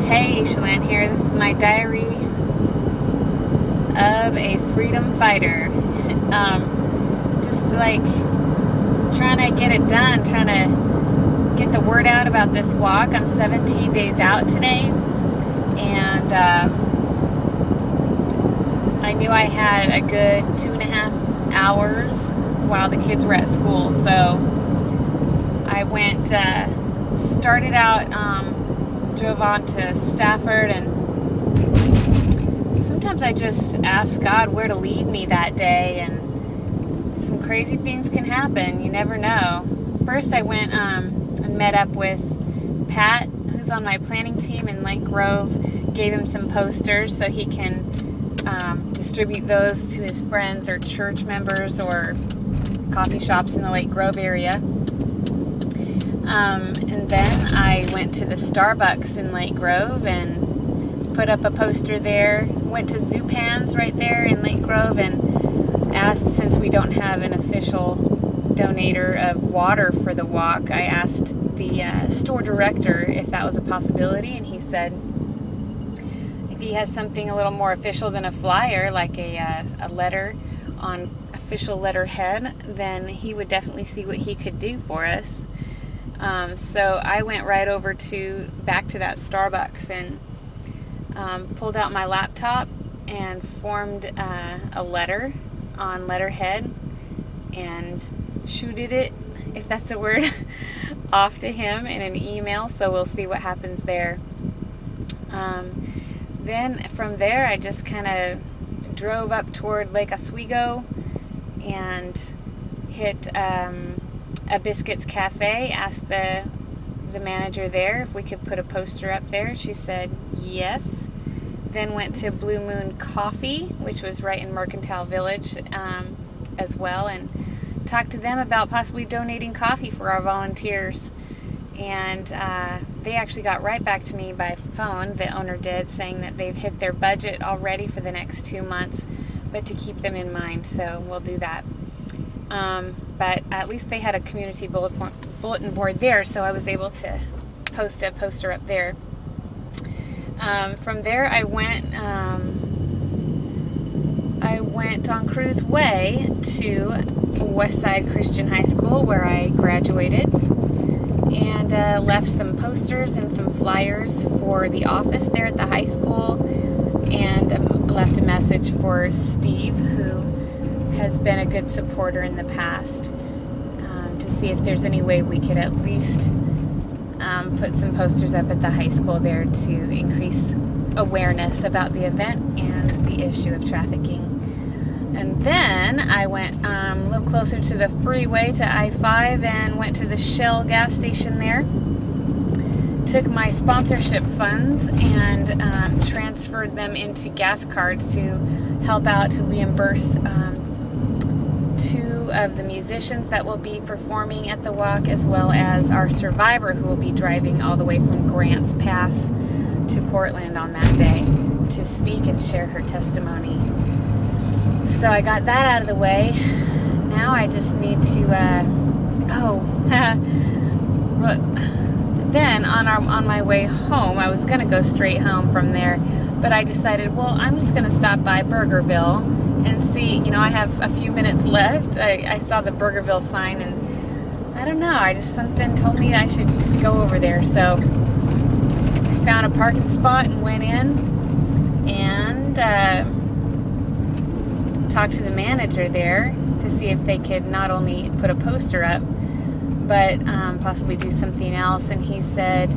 Hey, Shalane here. This is my diary of a freedom fighter. Just like trying to get it done, trying to get the word out about this walk. I'm 17 days out today, and I knew I had a good 2.5 hours while the kids were at school. So I went, started out, drove on to Stafford, and sometimes I just ask God where to lead me that day, and some crazy things can happen. You never know. First I went and met up with Pat, who's on my planning team in Lake Grove. Gave him some posters so he can distribute those to his friends or church members or coffee shops in the Lake Grove area. And then I went to the Starbucks in Lake Grove and put up a poster there. Went to Zupan's right there in Lake Grove and asked, since we don't have an official donator of water for the walk, I asked the store director if that was a possibility, and he said if he has something a little more official than a flyer, like a letter on official letterhead, then he would definitely see what he could do for us. So I went right over back to that Starbucks and pulled out my laptop and formed a letter on letterhead and shooted it, if that's a word, off to him in an email. So we'll see what happens there. Then from there I just kind of drove up toward Lake Oswego and hit a Biscuits Cafe, asked the manager there if we could put a poster up there. She said yes. Then went to Blue Moon Coffee, which was right in Mercantile Village as well, and talked to them about possibly donating coffee for our volunteers. And they actually got right back to me by phone, the owner did, saying that they've hit their budget already for the next 2 months, but to keep them in mind, so we'll do that. But at least they had a community bulletin board there, so I was able to post a poster up there. From there I went on Cruise Way to Westside Christian High School, where I graduated, and left some posters and some flyers for the office there at the high school, and left a message for Steve, who has been a good supporter in the past, to see if there's any way we could at least put some posters up at the high school there to increase awareness about the event and the issue of trafficking. And then I went a little closer to the freeway to I-5 and went to the Shell gas station there. Took my sponsorship funds and transferred them into gas cards to help out to reimburse 2 of the musicians that will be performing at the walk, as well as our survivor who will be driving all the way from Grants Pass to Portland on that day to speak and share her testimony. So I got that out of the way. Now I just need to then on my way home, I was going to go straight home from there, but I decided, well, I'm just going to stop by Burgerville and see, I have a few minutes left. I saw the Burgerville sign, and I don't know, something told me I should just go over there. So I found a parking spot and went in and talked to the manager there to see if they could not only put a poster up, but possibly do something else. And he said,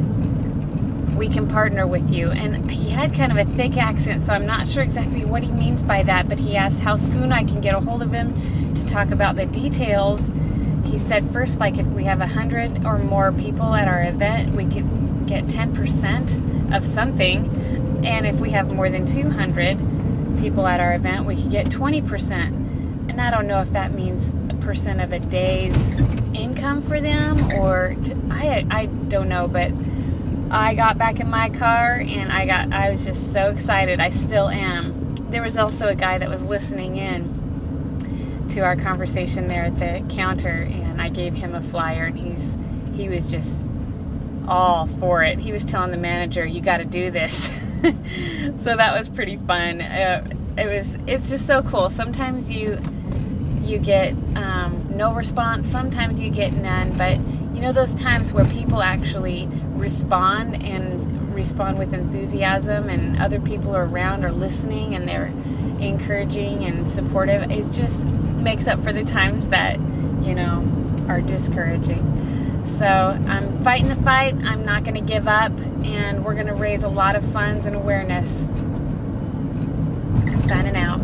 we can partner with you. And he had kind of a thick accent, so I'm not sure exactly what he means by that, but he asked how soon I can get a hold of him to talk about the details. He said first, like, if we have 100 or more people at our event, we could get 10% of something, and if we have more than 200 people at our event, we could get 20%. And I don't know if that means a percent of a day's income for them, or I don't know, but I got back in my car and I was just so excited. I still am. There was also a guy that was listening in to our conversation there at the counter, and I gave him a flyer, and he was just all for it. He was telling the manager, "You got to do this." So that was pretty fun. It's just so cool. Sometimes you get no response, sometimes you get none, but you know those times where people actually respond and respond with enthusiasm, and other people are around or listening and they're encouraging and supportive. It just makes up for the times that, you know, are discouraging. So I'm fighting the fight. I'm not going to give up, and we're going to raise a lot of funds and awareness. Signing out.